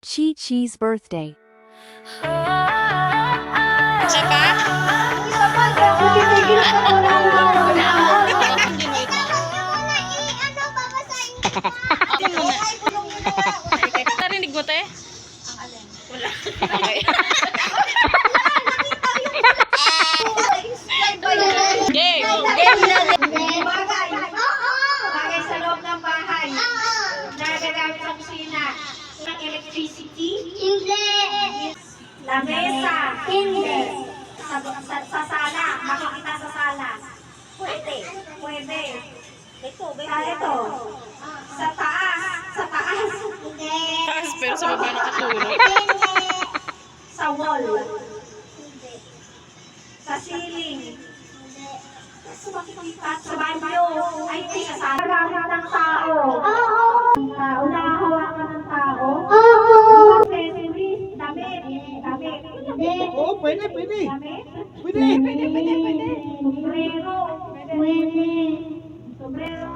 Chi-Chi's birthday. Isa pa? Narinig mo, te? Ang alin? Wala. Okay. Game! Game na! Bagay sa loob ng bahay. Nagagamit sa kusina. Ng electricity. Hindi. Lamesa. Hindi. Sa sala. Makikita sa sala. Pwede. Pwede. Ito. Sa taas. Sa taas. Hindi. Taas, pero sa baba nakatulog. Sa wall. Hindi. Sa ceiling. Hindi. At sa banyo. Ay, hindi. Sa sala. Gamit ng tao. Oo. Unahawakan ng tao. Oo. Accessories. Damit. Damit. Hindi. Oo, pwede. Damit. Pwede. Sombrero. Pwede. Sombrero.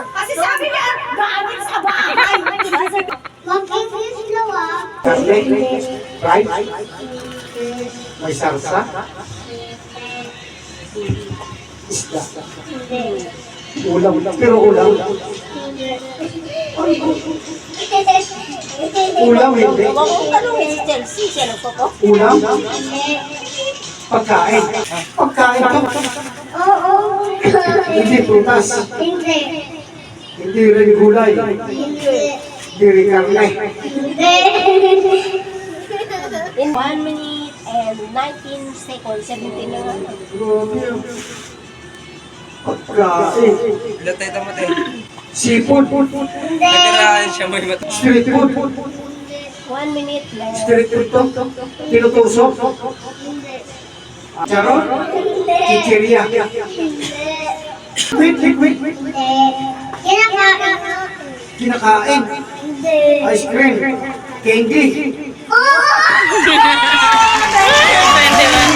Kasi sabi niya, gamit sa bahay. Mag-English daw ah. Garlic, rice, may sarsa, isda, ulam, pero ulam, ulam hindi, ulam, pagkain, pagkain ka, Oo. hindi prutas, Hindi. hindi rin gulay, Hindi. hindi rin karne. Hindi. In 1 minute and 19 seconds, 17 na nga. Grabe yun. Pagkain, Ilan tayo tama tayo? seafood, Natirahan siya may mata. street food, 1 minute left. street food to, tinutusok, charot, chicheria, wait, Kinakain. kinakain, Hindi. ice cream, candy, Oo. 21